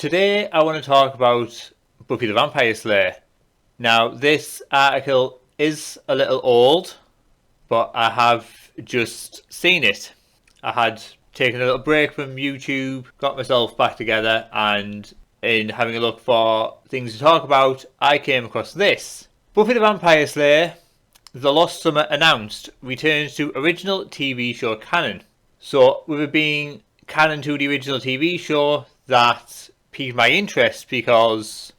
Today I want to talk about Buffy the Vampire Slayer. Now this article is a little old, but I have just seen it. I had taken a little break from YouTube, got myself back together, and in having a look for things to talk about, I came across this. Buffy the Vampire Slayer, The Lost Summer announced, returns to original TV show canon. So with it being canon to the original TV show, that piqued my interest because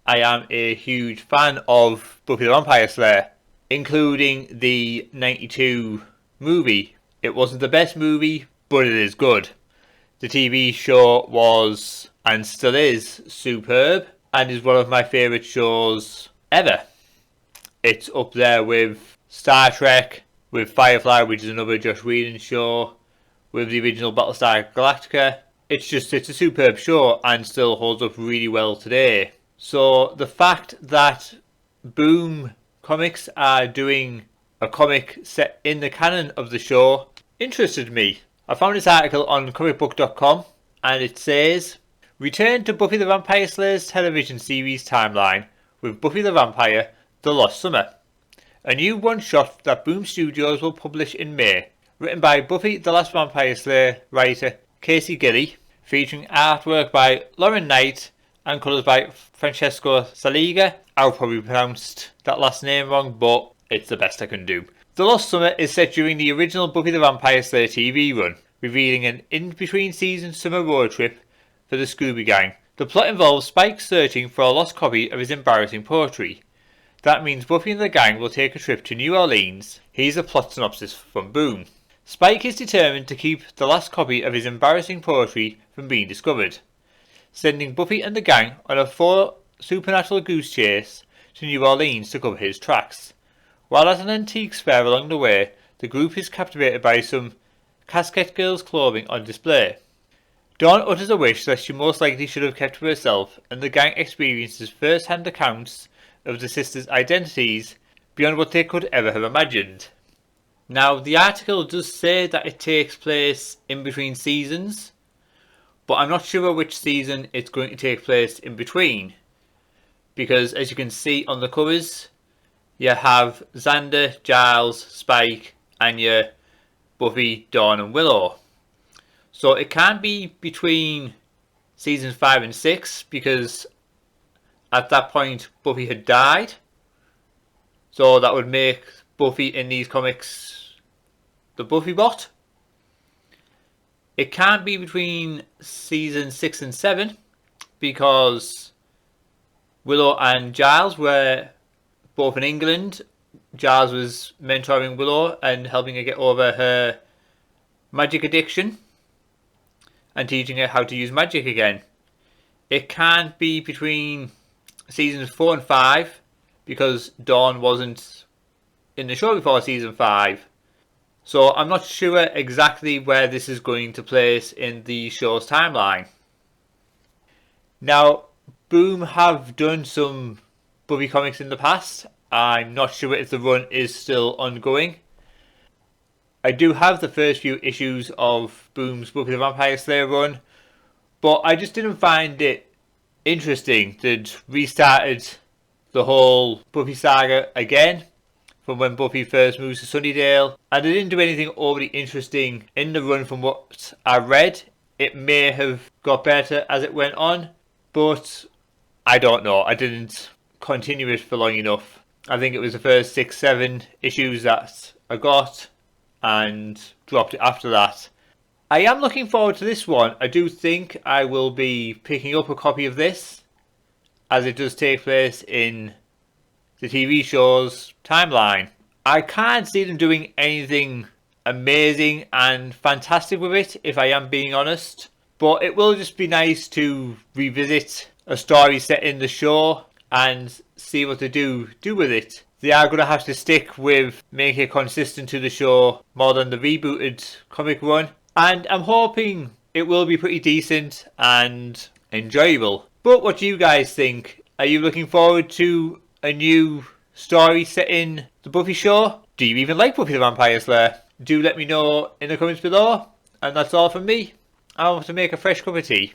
I am a huge fan of Buffy the Vampire Slayer, including the 92 movie. It wasn't the best movie, but it is good. The TV show was, and still is, superb, and is one of my favourite shows ever. It's up there with Star Trek, with Firefly, which is another Joss Whedon show, with the original Battlestar Galactica. It's a superb show and still holds up really well today. So the fact that Boom Comics are doing a comic set in the canon of the show interested me. I found this article on comicbook.com and it says, "Return to Buffy the Vampire Slayer's television series timeline with Buffy the Vampire The Lost Summer. A new one-shot that Boom Studios will publish in May, written by Buffy the Last Vampire Slayer writer Casey Gilly, featuring artwork by Lauren Knight and colours by Francesco Saliga." I'll probably pronounced that last name wrong, but it's the best I can do. The Lost Summer is set during the original Buffy the Vampire Slayer TV run, revealing an in-between-season summer road trip for the Scooby Gang. The plot involves Spike searching for a lost copy of his embarrassing poetry. That means Buffy and the gang will take a trip to New Orleans. Here's a plot synopsis from Boom. Spike is determined to keep the last copy of his embarrassing poetry from being discovered, sending Buffy and the gang on a supernatural goose chase to New Orleans to cover his tracks. While at an antiques fair along the way, the group is captivated by some Casket Girls clothing on display. Dawn utters a wish that she most likely should have kept to herself, and the gang experiences first-hand accounts of the sisters' identities beyond what they could ever have imagined. Now, the article does say that it takes place in between seasons, but I'm not sure which season it's going to take place in between, because as you can see on the covers, you have Xander, Giles, Spike, Anya, Buffy, Dawn and Willow. So it can't be between seasons 5 and 6, because at that point Buffy had died. So that would make Buffy in these comics the Buffy bot. It can't be between season 6 and 7, because Willow and Giles were both in England. Giles was mentoring Willow and helping her get over her magic addiction and teaching her how to use magic again. It can't be between seasons 4 and 5, because Dawn wasn't in the show before season 5. So I'm not sure exactly where this is going to place in the show's timeline. Now, Boom have done some Buffy comics in the past. I'm not sure if the run is still ongoing. I do have the first few issues of Boom's Buffy the Vampire Slayer run, but I just didn't find it interesting. They'd restarted the whole Buffy saga again from when Buffy first moves to Sunnydale, and they didn't do anything overly interesting in the run from what I read. It may have got better as it went on, but I don't know. I didn't continue it for long enough. I think it was the first 6-7 issues that I got and dropped it after that. I am looking forward to this one. I do think I will be picking up a copy of this, as it does take place in the TV show's timeline. I can't see them doing anything amazing and fantastic with it, if I am being honest, but it will just be nice to revisit a story set in the show and see what they do with it. They are going to have to stick with making it consistent to the show more than the rebooted comic run, and I'm hoping it will be pretty decent and enjoyable. But what do you guys think? Are you looking forward to a new story set in the Buffy show? Do you even like Buffy the Vampire Slayer? Do let me know in the comments below. And that's all from me. I want to make a fresh cup of tea.